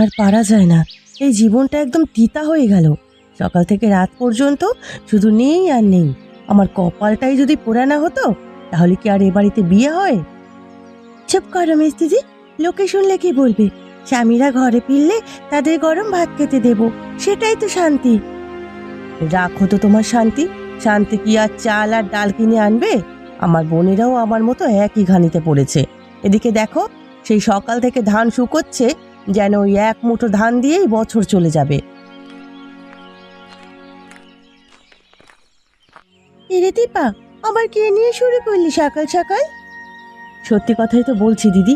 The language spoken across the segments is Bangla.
আর পারা যায় না। এই জীবনটা একদম তিতা হয়ে গেল। সকাল থেকে রাত পর্যন্ত শুধু নেই আর নেই। আমার কপালটাই যদি পোড়া না হতো তাহলে কি আর এ বাড়িতে বিয়ে হয়? চুপ করো মিস দিদি, লোকে শুনলে কি বলবে? স্বামীরা ঘরে ফিরলে তাদের গরম ভাত খেতে দেব, সেটাই তো শান্তি। রাখো তো তোমার শান্তি। শান্তি কি আর চাল আর ডাল কিনে আনবে? আমার বোনেরাও আমার মতো একই ঘানিতে পড়েছে। এদিকে দেখো, সেই সকাল থেকে ধান শুকোচ্ছে, যেন ওই এক মুঠো ধান দিয়েই বছর চলে যাবে। এরে দীপা, আবার কে নিয়ে শুরু করলি সকাল সকাল? সত্যি কথাই তো বলছি দিদি,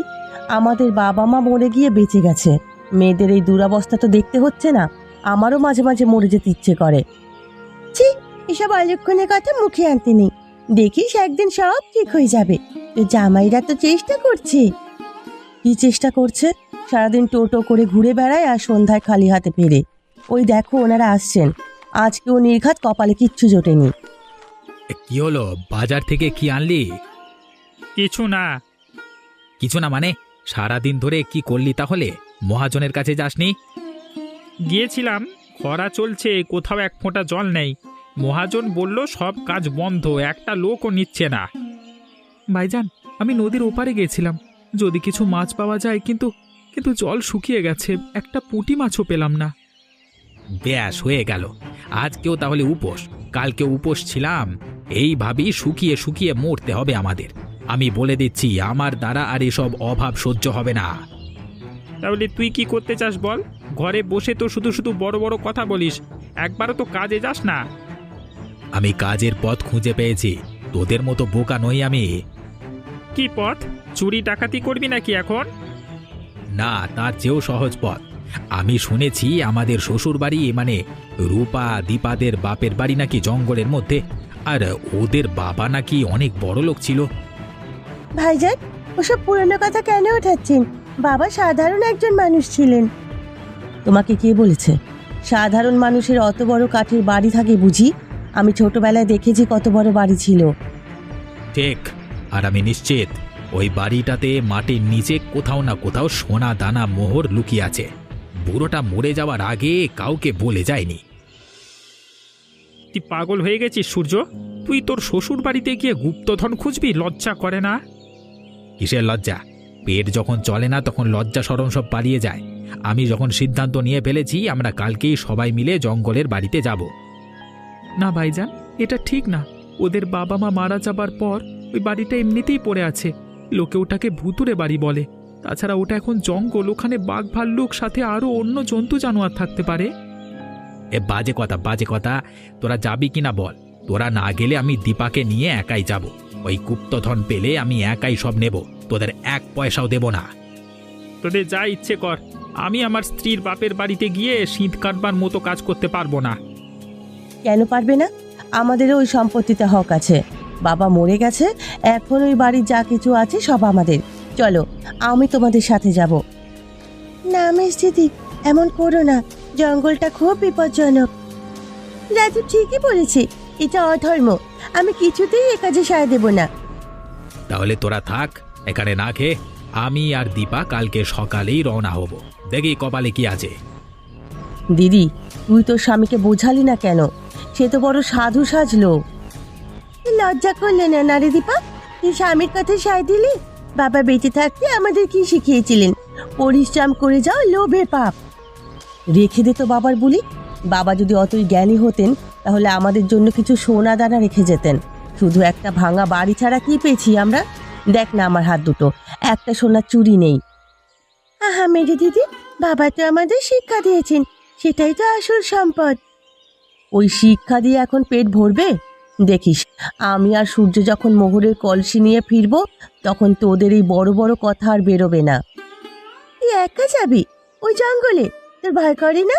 আমাদের বাবা মা মরে গিয়ে বেঁচে গেছে। মেয়েদের এই দুরবস্থা তো দেখতে হচ্ছে না? আমারও মাঝে মাঝে মরে যেতে ইচ্ছে করে। ছি, এসব অলক্ষণের কথা মুখে আনতে নেই। দেখিস একদিন সব ঠিক হয়ে যাবে। তো জামাইরা তো চেষ্টা করছে। কি চেষ্টা করছে? সারাদিন টোটো করে ঘুরে বেড়ায় আর সন্ধ্যায় খালি হাতে ফেরে। ওই দেখো ওনারা আসছেন। আজকেও নির্ঘাত কপালে কিচ্ছু জোটেনি। কি হলো? বাজার থেকে কি আনলি? কিছু না। কিছু না মানে? সারাদিন ধরে কি করলি তাহলে? মহাজনের কাছে যাসনি? গিয়েছিলাম, খরা চলছে, কোথাও এক ফোঁটা জল নেই। মহাজন বলল সব কাজ বন্ধ, একটা লোকও নিচ্ছে না। ভাইজান, আমি নদীর ওপারে গিয়েছিলাম, যদি কিছু মাছ পাওয়া যায়, কিন্তু কিন্তু জল শুকিয়ে গেছে, একটা পুঁটি মাছও পেলাম না। ব্যাস হয়ে গেল। আজকেও তাহলে উপোস, কালকেও উপোস ছিলাম। এইভাবেই শুকিয়ে শুকিয়ে মরতে হবে আমাদের। আমি বলে দিচ্ছি, আমার দ্বারা আর এসব অভাব সহ্য হবে না। তাহলে তুই কি করতে চাস বল? ঘরে বসে তো শুধু শুধু বড় বড় কথা বলিস, একবারও তো কাজে যাস না। আমি কাজের পথ খুঁজে পেয়েছি, তোদের মতো বোকা নই আমি। কি পথ? চুরি ডাকাতি করবি নাকি এখন? না, তার চেয়েও সহজ পথ। আমি শুনেছি আমাদের শ্বশুর বাড়ি, মানে রূপা দীপাদের বাপের বাড়ি নাকি জঙ্গলের মধ্যে, আর ওদের বাবা নাকি অনেক বড় লোক ছিল। ভাইজান, ওসব পুরনো কথা কেন ওঠাচ্ছেন? বাবা সাধারণ একজন মানুষ ছিলেন। তোমাকে কে বলেছে সাধারণ মানুষের অত বড় কাঠের বাড়ি থাকে বুঝি? আমি ছোটবেলায় দেখেছি কত বড় বাড়ি ছিল। ঠিক, আর আমি নিশ্চিত ওই বাড়িটাতে মাটির নিচে কোথাও না কোথাও সোনা দানা মোহর লুকিয়ে আছে। বুড়োটা মরে যাওয়ার আগে কাউকে বলে যায়নি। তুই পাগল হয়ে গেছিস সূর্য? তুই তোর শ্বশুর বাড়িতে গিয়ে গুপ্তধন খুঁজবি? লজ্জা করে না? কিসের লজ্জা? পেট যখন চলে না তখন লজ্জা শরম সব পালিয়ে যায়। আমি যখন সিদ্ধান্ত নিয়ে ফেলেছি, আমরা কালকেই সবাই মিলে জঙ্গলের বাড়িতে যাব। না ভাইজান, এটা ঠিক না। ওদের বাবা মা মারা যাবার পর ওই বাড়িটা এমনিতেই পড়ে আছে। লোকে ওটাকে ভুতুরে বাড়ি বলে। তাছাড়া ওটা এখন জঙ্গল, ওখানে বাঘ ভাল্লুক সাথে আরো অন্য জন্তু জানোয়ার থাকতে পারে। এ বাজে কথা, বাজে কথা। তোরা যাবি কিনা বল? তোরা না গেলে আমি দীপাকে নিয়ে একাই যাব। ওই গুপ্তধন পেলে আমি একাই সব নেব, তোদের এক পয়সাও দেব না। তোদের যা ইচ্ছে কর, আমি আমার স্ত্রীর বাপের বাড়িতে গিয়ে শীত কাটবার মতো কাজ করতে পারবো না। কেন পারবে না? আমাদেরও ওই সম্পত্তিতে হক আছে। বাবা মরে গেছে, এখন ওই বাড়ির যা কিছু আছে সব আমাদের। চলো, আমি তোমাদের সাথে যাব। না মিস দিদি, এমন করো না। জঙ্গলটা খুব বিপজ্জনক। রাজীব ঠিকই বলেছে, এটা অধর্ম। আমি কিছুতেই এ কাজে সায় দেব না। তাহলে তোরা থাক এখানে না খেয়ে। আমি আর দীপা কালকে সকালেই রওনা হব। দেখি কপালে কি আছে। দিদি, তুই তোর স্বামীকে বোঝালি না কেন? সে তো বড় সাধু সাজলো। লজ্জা করলে না নারী দীপা? তুই স্বামীর কথা সায় দিলি? বাবা বেঁচে থাকতে আমাদের কি শিখিয়েছিলেন? পরিশ্রম করে যাও, লোভের পাপ। রেখে দে তো বাবার বুলি। বাবা যদি অতই জ্ঞানী হতেন তাহলে আমাদের জন্য কিছু সোনা দানা রেখে যেতেন। শুধু একটা ভাঙা বাড়ি ছাড়া কি পেয়েছি আমরা? দেখ না আমার হাত দুটো, একটা সোনার চুড়ি নেই। আহা মেরে দিদি, বাবা তো আমাদের শিক্ষা দিয়েছেন, সেটাই তো আসল সম্পদ। ওই শিক্ষা দিয়ে এখন পেট ভরবে? দেখিস, আমি আর সূর্য যখন মোহরের কলসি নিয়ে ফিরবো তখন তোদের এই বড় বড় কথা আর বেরোবে না। তুই একা যাবি ওই জঙ্গলে? তোর ভয় করে না?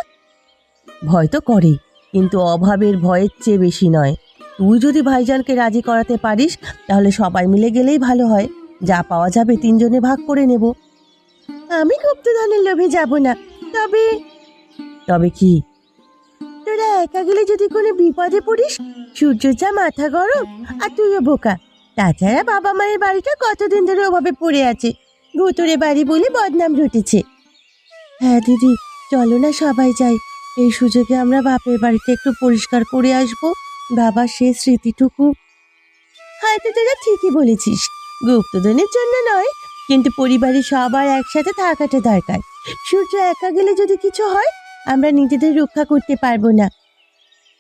ভয় তো করে, কিন্তু অভাবের ভয়ের চেয়ে বেশি নয়। তুই যদি ভাইজানকে রাজি করাতে পারিস তাহলে সবাই মিলে গেলেই ভালো হয়। যা পাওয়া যাবে তিনজনে ভাগ করে নেব। আমি গুপ্তধনের লোভে যাব না। তবে তবে কি? তোরা একা গেলে যদি কোনো বিপদে পড়িস, সূর্য যা মাথা গরম, আর তুইও বোকা। তাছাড়া বাবা মায়ের বাড়িটা কতদিন ধরে ওভাবে পড়ে আছে, ভুতুরে বাড়ি বলে বদনাম রটেছে। হ্যাঁ দিদি, চলো না সবাই যাই। এই সুযোগে আমরা বাপের বাড়িতে একটু পরিষ্কার করে আসবো, বাবার সেই স্মৃতিটুকু। হয়তো তোরা ঠিকই বলেছিস, গুপ্তধনের জন্য নয়, কিন্তু পরিবারের সবার একসাথে থাকাটা দরকার। সূর্য একা গেলে যদি কিছু হয়, আমরা নিজেদের রক্ষা করতে পারবো না।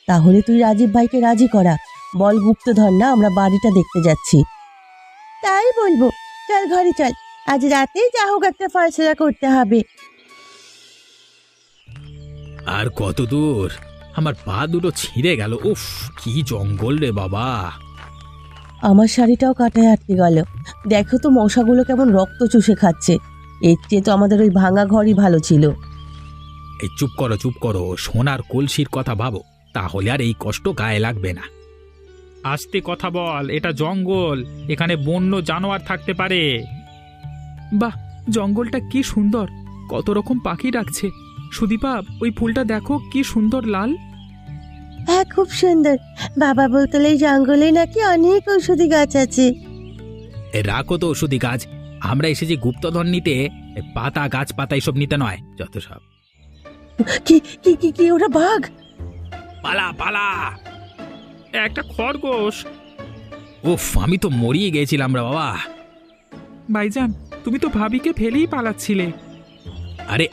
তাহলে তুই রাজীব ভাইকে রাজি করা, বল গুপ্তধন না, আমরা বাড়িটা দেখতে যাচ্ছি। তাই বলবো, চল ঘরে চল, আজ রাতেই যা হোক একটা ফয়সলা করতে হবে। আর কত দূর? আমার পা দুটো ছিঁড়ে গেল। উফ, কি জঙ্গল রে বাবা! আমার শাড়িটাও কাটায় আটকে গেল। দেখো তো মশাগুলো কেমন রক্ত চুষে খাচ্ছে। এর চেয়ে তো আমাদের ওই ভাঙা ঘরই ভালো ছিল। এই চুপ করো, চুপ করো, সোনার কলসির কথা ভাবো, তাহলে আর এই কষ্ট গায়ে লাগবে না। আস্তে কথা বল, এটা জঙ্গল, এখানে বন্য জানোয়ার থাকতে পারে। বাহ, জঙ্গলটা কি সুন্দর, কত রকম পাখি ডাকছে। সুদীপা, ওই ফুলটা দেখো কি সুন্দর লাল। হ্যাঁ, খুব সুন্দর। বাবা বলতেন এই জঙ্গলে নাকি অনেক ঔষধি গাছ আছে। রাখো তো ওষুধি গাছ, আমরা এসেছি গুপ্তধন নিতে, পাতা গাছপাতা এসব নিতে নয়। যত সব। কি কি কি কি ওরা বাঘ? পালা পালা! একটা খরগোশ। উফ, আমি তো মরিয়ে গেছিলাম রে বাবা। ভাইজান, তুমি তো ভাবিকে ফেলেই পালাচ্ছিলে। আরে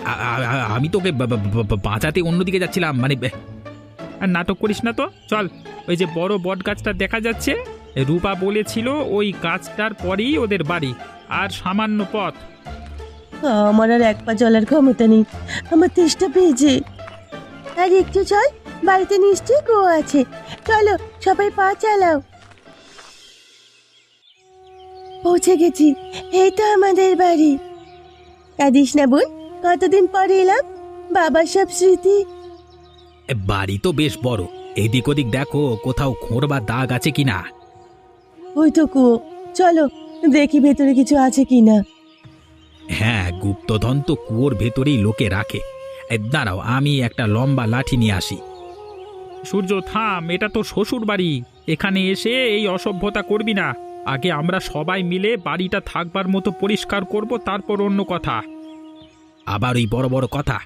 আমি তোকে বাঁচাতে অন্যদিকে যাচ্ছিলাম, মানে আর নাটক করিস না তো, চল। ওই যে বড় বট গাছটা দেখা যাচ্ছে, রূপা বলেছিল ওই গাছটার পরেই ওদের বাড়ি, আর সামান্য পথ। আমার আর এক পা চলার ক্ষমতা নেই, আমার তেষ্টা পেয়েছে। আর একটু চল, বাড়িতে নিশ্চয়ই কুয়ো আছে। চলো সবাই পা চালাও। পৌঁছে গেছি, এই তো আমাদের বাড়ি। কাঁদিস না বোন, কতদিন পরে এলাম, বাবার সব স্মৃতি। বাড়ি তো বেশ বড়, এদিক ওদিক দেখো কোথাও খোঁড় বা দাগ আছে কিনা। ওই তো কুয়ো, চলো দেখি ভেতরে কিছু আছে কিনা। হ্যাঁ, গুপ্তধন তো কুয়োর ভেতরেই লোকে রাখে। দাঁড়াও, আমি একটা লম্বা লাঠি নিয়ে আসি। সূর্য থাম, এটা তো শ্বশুর বাড়ি, এখানে এসে এই অসভ্যতা করবি না। আগে আমরা সবাই মিলে বাড়িটা থাকবার মতো পরিষ্কার করব, তারপর অন্য কথা। আবার ওই বড় বড় কথা?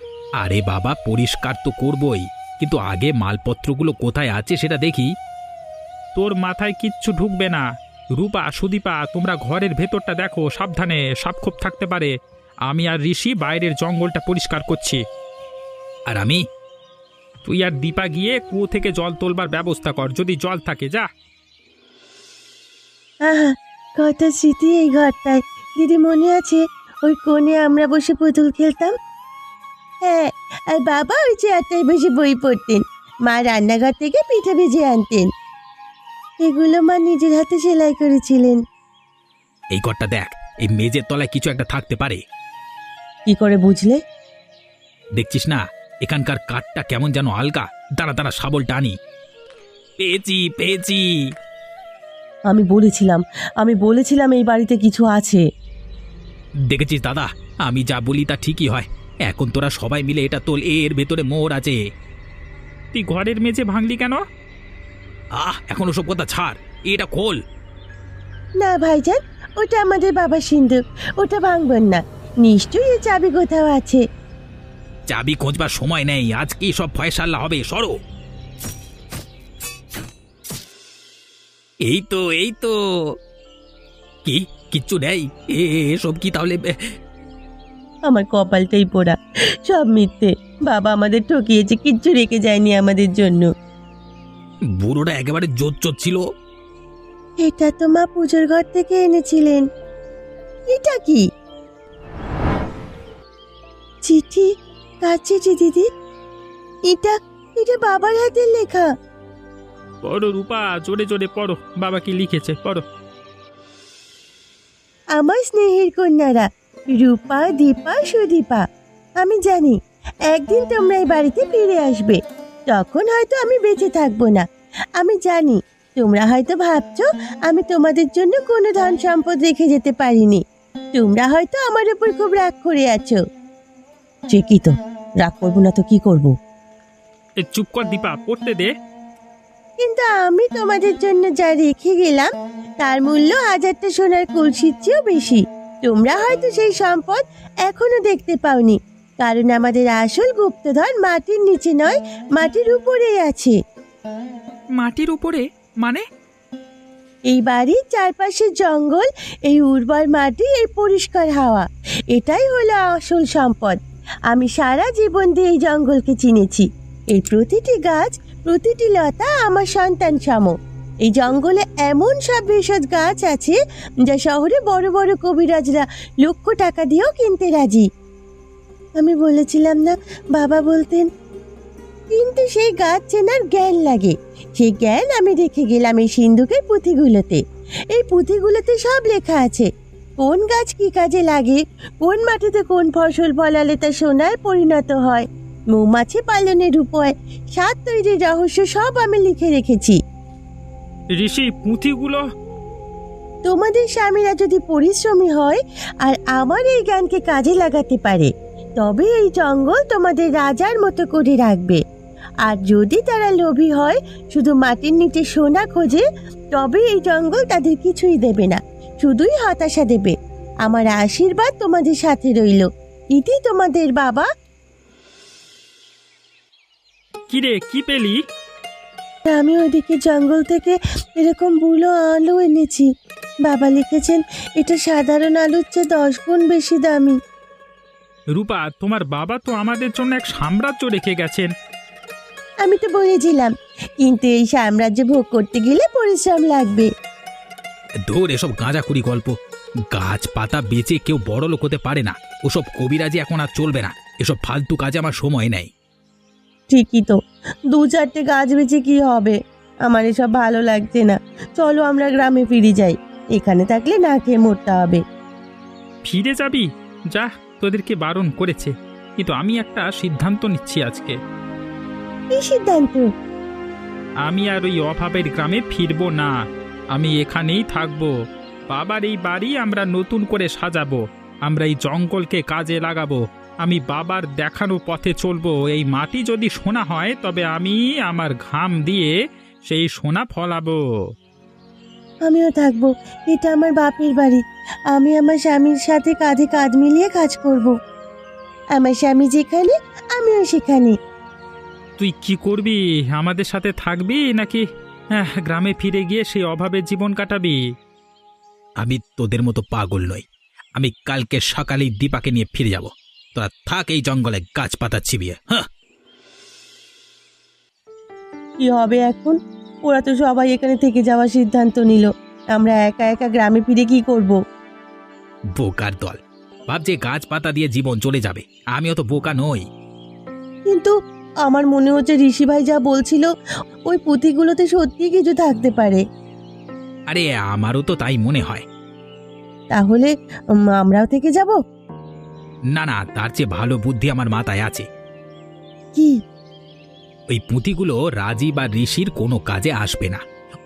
আরে বাবা, পরিষ্কার তো করবই, কিন্তু আগে মালপত্রগুলো কোথায় আছে সেটা দেখি। তোর মাথায় কিচ্ছু ঢুকবে না। রূপা, সুদীপা, তোমরা ঘরের ভেতরটা দেখো, সাবধানে, সাপখোপ থাকতে পারে। আমি আর ঋষি বাইরের জঙ্গলটা পরিষ্কার করছি। আর আমি? তুই আর দীপা গিয়ে কুয়ো থেকে জল তোলবার ব্যবস্থা কর, যদি জল থাকে। যা। আহা, কত স্মৃতি এই ঘরটায়। দিদি মনে আছে ওই কোণে আমরা বসে পুতুল খেলতাম? হ্যাঁ, আর বাবা ওই চেয়ারটায় বসে বই পড়তেন, মা রান্নাঘর থেকে পিঠে ভেজে আনতেন। এগুলো মা নিজের হাতে সেলাই করেছিলেন। এই ঘরটা দেখ, এই মেজের তলায় কিছু একটা থাকতে পারে। কি করে বুঝলে? দেখছিস না, এখানকার কাঠটা কেমন যেন আলগা। দাঁড়া দাঁড়া, শাবল টানি। পেয়েছি পেয়েছি! আমি বলেছিলাম এই বাড়িতে কিছু আছে। দেখেছিস দাদা, আমি যা বলি তা ঠিকই হয়। এখন তোরা সবাই মিলে এটা তোল, এর ভেতরে মোহর আছে। তুই ঘরের মেঝে ভাঙলি কেন? এখন ওসব কথা ছাড়, এটা খোল। না ভাইজান, ওটা আমাদের বাবার সিন্ধুক, ওটা ভাঙবেন না। নিশ্চয়ই এর চাবি কোথাও আছে। চাবি খোঁজবার সময় নেই, আজকে সব ফয়সালা হবে, সরো। এই তো এই তো। কি কিচ্ছু নেই? এসব কি তাহলে? আমার কপালটাই পোড়া, সব মিথ্যে। বাবা আমাদের ঠকিয়েছে, কিচ্ছু রেখে যায়নি আমাদের জন্য। বুড়োটা একেবারে জোর ছিল। এটা তো মা পুজোর ঘর থেকে এনেছিলেন। এটা কি? চিঠি? কার চিঠি দিদি? এটা এটা বাবার হাতের লেখা। পড়ো রূপা, জোরে জোরে পড়ো, বাবা কি লিখেছে, পড়ো। আমার স্নেহের কন্যারা, রূপা, দীপা, সুদীপা, আমি জানি একদিন তোমরা এই বাড়িতে ফিরে আসবে। তখন হয়তো আমি বেঁচে থাকবো না। আমি জানি তোমরা হয়তো ভাবছো আমি তোমাদের জন্য কোনো ধন সম্পদ রেখে যেতে পারিনি। তোমরা হয়তো আমার উপর খুব রাগ করে আছো। ঠিকই তো, রাগ করবো না তো কি করব? চুপ কর দীপা, পড়তে দে। কিন্তু আমি তোমাদের জন্য যা রেখে গেলাম তার মূল্য 1000টা সোনার কলসির চেয়েও বেশি। তোমরা হয়তো সেই সম্পদ এখনো দেখতে পাওনি, কারণ আমাদের আসল গুপ্তধন মাটির নিচে নয়, মাটির উপরেই আছে। মাটির উপরে মানে? এই বাড়ির চারপাশে জঙ্গল, এই উর্বর মাটি, এই পরিষ্কার হাওয়া, এটাই হলো আসল সম্পদ। আমি সারা জীবন দিয়ে এই জঙ্গলকে চিনেছি। এই প্রতিটি গাছ, প্রতিটি লতা আমার সন্তান সম। এই জঙ্গলে এমন সব ভেষজ গাছ আছে যা শহরে বড় বড় কবিরাজরা লক্ষ টাকা দিয়েও কিনতে রাজি। আমি বলেছিলাম না, বাবা বলতেন, কিন্তু সেই গাছ চেনার জ্ঞান লাগে। সেই জ্ঞান আমি রেখে গেলাম এই সিন্ধুকের পুঁথিগুলোতে। এই পুঁথিগুলোতে সব লেখা আছে, কোন গাছ কি কাজে লাগে, কোন মাটিতে কোন ফসল ফলালে তা সোনায় পরিণত হয়, মৌমাছি পালনের উপায়, স্বাদ তৈরির রহস্য সব আমি লিখে রেখেছি। ঋষি, পুঁথিগুলো? তোমাদের স্বামীরা যদি পরিশ্রমী হয় আর আমার এই জ্ঞানকে কাজে লাগাতে পারে, তবে এই জঙ্গল তোমাদের রাজার মতো করে রাখবে। আর যদি তারা লোভী হয়, শুধু মাটির নিচে সোনা খোঁজে, তবে এই জঙ্গল তাদের কিছুই দেবে না, শুধুই হতাশা দেবে। আমার আশীর্বাদ তোমাদের সাথে রইল। ইতি তোমাদের বাবা। কিরে, কি পেলি? আমি ওইদিকে জঙ্গল থেকে এরকম বুলো আলু এনেছি। বাবা লিখেছেন এটা সাধারণ আলুর চেয়ে 10 গুণ বেশি দামি। রূপা, তোমার বাবা তো আমাদের জন্য এক সাম্রাজ্য রেখে গেছেন। আমি তো বলেছিলাম, কিন্তু এই সাম্রাজ্য ভোগ করতে গেলে পরিশ্রম লাগবে। ধর এসব গাঁজাখুরি গল্প। গাছপাতা বেচে কেউ বড় লোক হতে পারে না। ওসব কবিরাজি এখন আর চলবে না। এসব ফালতু কাজে আমার সময় নেই। ঠিকই তো, 2-4টে গাছ বেচে কি হবে? আমার এসব ভালো লাগছে না। চলো আমরা গ্রামে ফিরে যাই, এখানে থাকলে না খেয়ে মরতে হবে। ফিরে যাবি? যা, তোদেরকে বারণ করেছে, কিন্তু আমি একটা সিদ্ধান্ত নিচ্ছি আজকে। কি সিদ্ধান্ত? আমি আর ওই অভাবের গ্রামে ফিরবো না। আমি এখানেই থাকবো। বাবার এই বাড়ি আমরা নতুন করে সাজাবো। আমরা এই জঙ্গলকে কাজে লাগাবো। আমি বাবার দেখানো পথে চলবো। এই মাটি যদি সোনা হয়, তবে আমি আমার ঘাম দিয়ে সেই সোনা ফলাবো। আমিও থাকবো। এটা আমার বাপের বাড়ি। আমি আমার স্বামীর সাথে কাঁধে কাঁধ মিলিয়ে কাজ করব। আমার স্বামী যেখানে, আমিও সেখানে। তুই কি করবি? আমাদের সাথে থাকবি নাকি গ্রামে ফিরে গিয়ে সেই অভাবের জীবন কাটাবি? আমি তোদের মতো পাগল নই। আমি কালকে সকালেই দীপাকে নিয়ে ফিরে যাব। তোরা থাক এই জঙ্গলে গাছপাতা চিবিয়ে। হ্যাঁ, কি হবে এখন? ওরা তো সবাই এখানে থেকে যাওয়ার সিদ্ধান্ত নিল। আমরা একা একা গ্রামে ফিরে কি করব? বোকার দল, ভাবছে গাছপাতা দিয়ে জীবন চলে যাবে। আমিও তো বোকা নই। কিন্তু আমার মনে হচ্ছে ঋষি ভাই যা বলছিল, ওই পুঁথিগুলোতে সত্যি কিছু থাকতে পারে। আরে আমারও তো তাই মনে হয়। তাহলে আমরাও থেকে যাব? না না, তার চেয়ে ভালো বুদ্ধি আমার মাথায় আছে। কি? ওই পুঁথিগুলো রাজীব আর ঋষির কোনো কাজে আসবে না।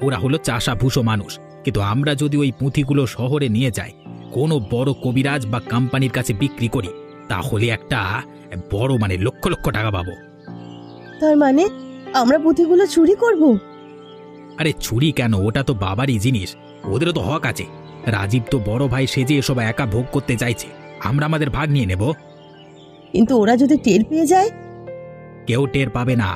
ওরা হলো চাষাভুষো মানুষ। কিন্তু আমরা যদি ওই পুঁথিগুলো শহরে নিয়ে যাই, কোনো বড় কবিরাজ বা কোম্পানির কাছে বিক্রি করি, তাহলে একটা বড় লক্ষ লক্ষ টাকা পাবো। তার মানে আমরা পুঁথিগুলো চুরি করব? আরে চুরি কেন, ওটা তো বাবারই জিনিস। ওদেরও তো হক আছে। রাজীব তো বড় ভাই সেজে এসব একা ভোগ করতে চাইছে। আমরা আমাদের ভাগ নিয়ে নেব। কিন্তু ওরা যদি টের পেয়ে যায়? কেউ টের পাবে না।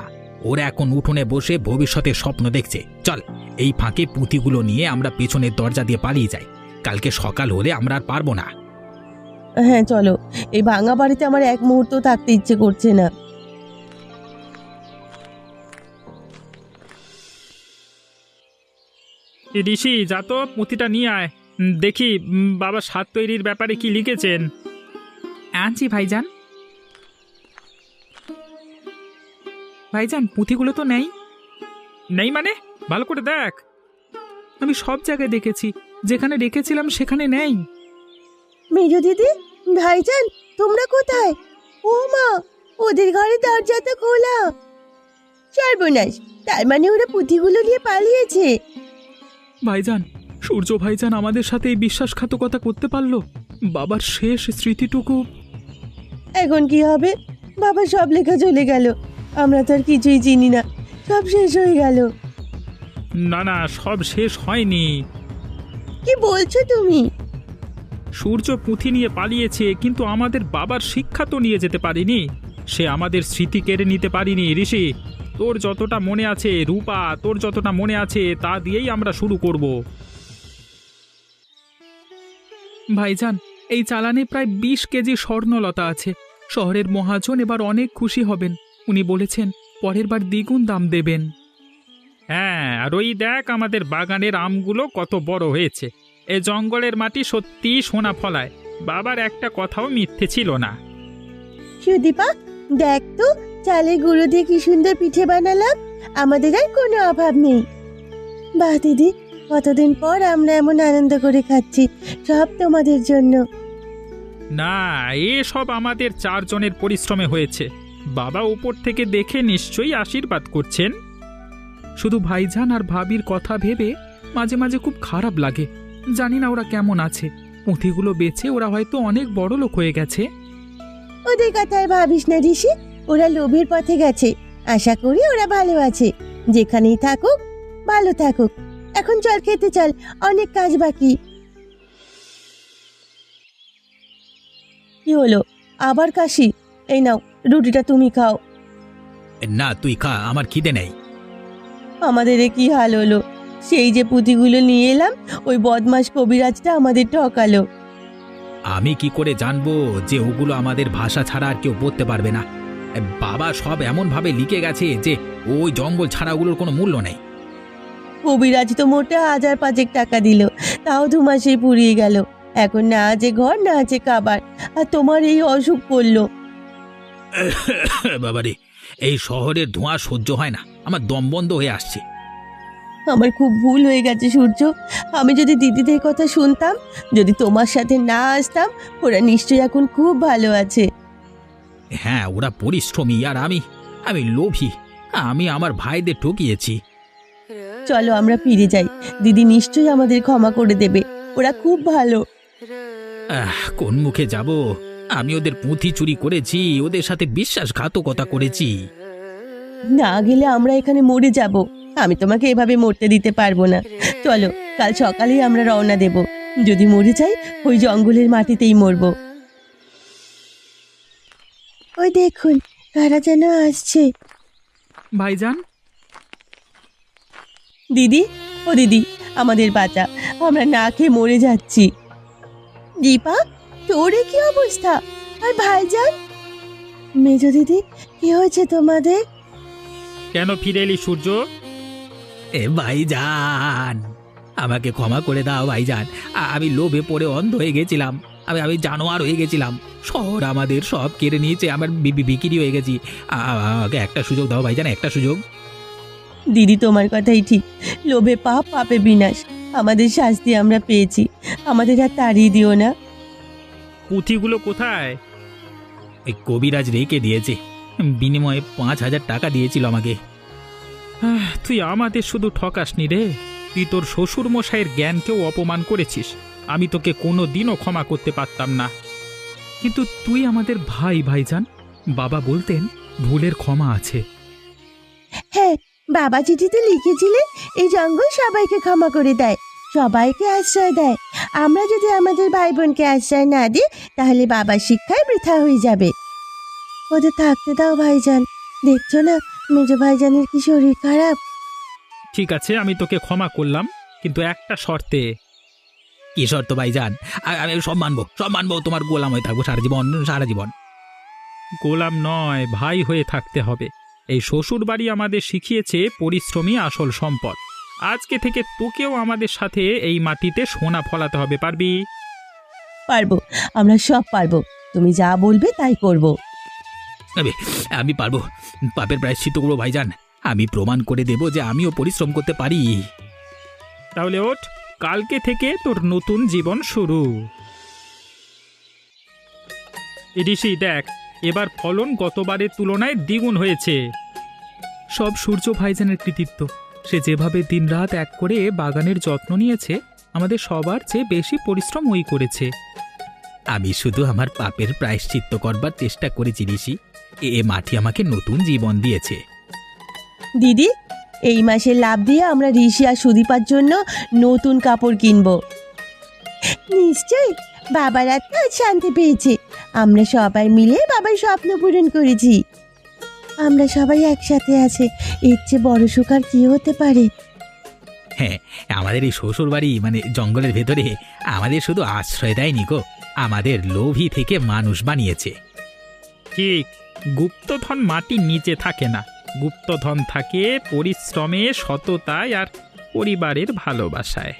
ওরা এখন উঠোনে বসে ভবিষ্যতের স্বপ্ন দেখছে। চল, এই ফাঁকে পুঁথিগুলো নিয়ে আমরা পেছনের দরজা দিয়ে পালিয়ে যাই। কালকে সকাল হলে আমরা আর পারবো না। হ্যাঁ চলো, এই ভাঙা বাড়িতে আমার এক মুহূর্ত থাকতে ইচ্ছে করছে না। ঋষি, যা তো পুঁথিটা নিয়ে আয়। দেখি বাবা স্বাদ তৈরির ব্যাপারে কি লিখেছেন। আনছি ভাইজান। ভাইজান, পুঁথিগুলো তো নেই। নেই মানে? ভালো করে দেখ। আমি সব জায়গায় দেখেছি, যেখানে রেখেছিলাম সেখানে নেই। মেজ দিদি, ভাইজান, তোমরা কোথায়? ও মা, ওদের ঘরে দরজা তো খোলা। সর্বনাশ, তার মানে ওরা পুঁথিগুলো নিয়ে পালিয়েছে। ভাইজান, সূর্য ভাইজান আমাদের সাথে এই বিশ্বাসঘাতকতা করতে পারলো। বাবার শেষ স্মৃতিটুকু। এখন কি হবে? বাবা সব লেখা চলে গেল। আমরা তো আর কিছুই চিনি না, সব শেষ হয়ে গেল। না না, সব শেষ হয়নি। কি বলছো তুমি? সূর্য পুঁথি নিয়ে পালিয়েছে, কিন্তু আমাদের বাবার শিক্ষা তো নিয়ে যেতে পারিনি। সে আমাদের স্মৃতি কেড়ে নিতে পারিনি। ঋষি, তোর যতটা মনে আছে, রূপা তোর যতটা মনে আছে, তা দিয়েই আমরা শুরু করব। ভাইজান, এই চালানে প্রায় 20 কেজি স্বর্ণলতা আছে। শহরের মহাজন এবার অনেক খুশি হবেন। উনি বলেছেন পরের বার দ্বিগুণ দাম দেবেন। হ্যাঁ, আর ওই দেখ আমাদের বাগানের আমগুলো কত বড় হয়েছে। এ জঙ্গলের মাটি সত্যি সোনা ফলায়। বাবার একটা কথাও মিথ্যে ছিল না। সুদীপা, দেখ তো চালের গুঁড়ো দিয়ে কি সুন্দর পিঠে বানালাম। আমাদের আর কোনো অভাব নেই। বাহ দিদি, কতদিন পর আমরা এমন আনন্দ করে খাচ্ছি, সব তোমাদের জন্য। না, এসব আমাদের 4 জনের পরিশ্রমে হয়েছে। বাবা উপর থেকে দেখে নিশ্চয়ই আশীর্বাদ করছেন। শুধু ভাইজান আর ভাবির কথা ভেবে মাঝে মাঝে খুব খারাপ লাগে। জানি না ওরা কেমন আছে। পুঁথিগুলো বেচে ওরা হয়তো অনেক বড় লোক হয়ে গেছে। ওদের কথায় ভাবিস না ঋষি, ওরা লোভের পথে গেছে। আশা করি ওরা ভালো আছে। যেখানেই থাকুক ভালো থাকুক। এখন চল খেতে চল, অনেক কাজ বাকি। কি হলো, আবার কাশি? এই নাও, রুটিটা তুমি খাও। না, তুই খা, আমার খিদে নেই। আমাদের এ কি হাল হলো! সেই যে পুঁথিগুলো নিয়ে এলাম, ওই বদমাস কবিরাজটা আমাদের ঠকালো। আমি কি করে জানবো যে ওগুলো আমাদের ভাষা ছাড়া আর কেউ পড়তে পারবে না? বাবা সব এমন ভাবে লিখে গেছে যে ওই জঙ্গল ছাড়া ওগুলোর কোনো মূল্য নেই। কবিরাজ তো মোটে 1000-5 টাকা দিল, তাও 2 মাসে পুড়িয়ে গেল। এখন না আছে ঘর, না আছে খাবার, আর তোমার এই অসুখ করলো। বাবারে, এই শহরের ধোঁয়া সহ্য হয় না, আমার দম বন্ধ হয়ে আসছে। আমার খুব ভুল হয়ে গেছে সূর্য। আমি যদি দিদিদের কথা শুনতাম, যদি তোমার সাথে না আসতাম, ওরা নিশ্চয়ই এখন খুব ভালো আছে। হ্যাঁ, ওরা পরিশ্রমী আর আমি লোভী। আমি আমার ভাইদের ঠকিয়েছি। চলো আমরা ফিরে যাই, দিদি নিশ্চয়ই আমাদের ক্ষমা করে দেবে। ওরা খুব ভালো। কোন মুখে যাব? আমি ওদের পুঁথি চুরি করেছি, ওদের সাথে বিশ্বাসঘাতকতা করেছি। না গেলে আমরা এখানে মরে যাব। আমি তোমাকে এভাবে মরতে দিতে পারবো না। চলো, কাল সকালেই আমরা রওনা দেব। যদি মরে যাই, ওই জঙ্গলের মাটিতেই মরব। ওই দেখুন, কারা যেন আসছে। ভাইজান, দিদি, ও দিদি, আমাদের বাঁচা, আমরা না খেয়ে মরে যাচ্ছি। দীপা, তোর কি অবস্থা? আর ভাইজান? মেজ দিদি, কি হয়েছে তোমাদের? কেন ফিরে এলি সূর্য? এ ভাইজান, আমাকে ক্ষমা করে দাও ভাইজান। আমি লোভে পড়ে অন্ধ হয়ে গেছিলাম। আমি জানোয়ার হয়ে গেছিলাম। শহর আমাদের সব কেড়ে নিয়েছে, আমার বিক্রি হয়ে গেছি। আমাকে একটা সুযোগ দাও ভাইজান, একটা সুযোগ। দিদি, তোমার কথাই ঠিক। লোভে পাপ, পাপে বিনাশ। আমাদের শাস্তি আমরা পেয়েছি, আমাদের আর তাড়িয়ে দিও না। পুঁথিগুলো কোথায়? এই কবিরাজ রেখে দিয়েছে, বিনিময়ে 5000 টাকা দিয়েছিল আমাকে। তুই আমাদের শুধু ঠকাসনি রে, তুই তোর শ্বশুর মশাইয়ের জ্ঞানকেও অপমান করেছিস। আমি তোকে কোনো দিনও ক্ষমা করতে পারতাম না। কিন্তু তুই আমাদের ভাই ভাইজান। বাবা বলতেন ভুলের ক্ষমা আছে। হ্যাঁ, বাবা চিঠিতে লিখেছিলেন এই জঙ্গল সবাইকে ক্ষমা করে দেয়, সবাইকে আশ্রয় দেয়। আমরা যদি আমাদের ভাই বোনকে আশ্রয় না দিই, তাহলে বাবার শিক্ষায় বৃথা হয়ে যাবে। ওদের থাকতে দাও ভাইজান। দেখছো না মেজ ভাইজানের কি শরীর খারাপ। ঠিক আছে, আমি তোকে ক্ষমা করলাম, কিন্তু একটা শর্তে। কি শর্ত ভাইজান? আমি সব মানবো, তোমার গোলাম হয়ে থাকবো সারা জীবন। গোলাম নয়, ভাই হয়ে থাকতে হবে। এই শ্বশুর বাড়ি আমাদের শিখিয়েছে পরিশ্রমী আসল সম্পদ। আজকে থেকে তোকেও আমাদের সাথে এই মাটিতে সোনা ফলাতে হবে। পারবি? পারবো, আমরা সব পারবো। তুমি যা বলবে তাই করব। আমি পারবো। পাপের প্রায়শ্চিত্ত করবো ভাইজান। আমি প্রমাণ করে দেব যে আমিও পরিশ্রম করতে পারি। তাহলে ওঠ, কালকে থেকে তোর নতুন জীবন শুরু। ঋষি দেখ, এবার ফলন গতবারের তুলনায় দ্বিগুণ হয়েছে। সব সূর্য ভাইজানের কৃতিত্ব। সে যেভাবে দিনরাত এক করে বাগানের যত্ন নিয়েছে, আমাদের সবার চেয়ে বেশি পরিশ্রম ওই করেছে। আমি শুধু আমার পাপের প্রায়শ্চিত্ত করবার চেষ্টা করেছি ঋষি। এ মাটি আমাকে নতুন জীবন দিয়েছে। দিদি, এই মাসের লাভ দিয়ে আমরা ঋষি আর সুদীপার জন্য নতুন কাপড় কিনবো। নিশ্চয়ই, বাবার আত্মা আজ শান্তি পেয়েছে। আমরা সবাই মিলে বাবার স্বপ্ন পূরণ করেছি। আমরা সবাই একসাথে আছে, এর চেয়ে বড় সুখ আর কি হতে পারে? হ্যাঁ, আমাদের এই শ্বশুর বাড়ি মানে জঙ্গলের ভেতরে আমাদের শুধু আশ্রয় দেয়নি গো, আমাদের লোভী থেকে মানুষ বানিয়েছে। ঠিক, গুপ্তধন মাটির নিচে থাকে না, গুপ্তধন থাকে পরিশ্রমে, সততায় আর পরিবারের ভালোবাসায়।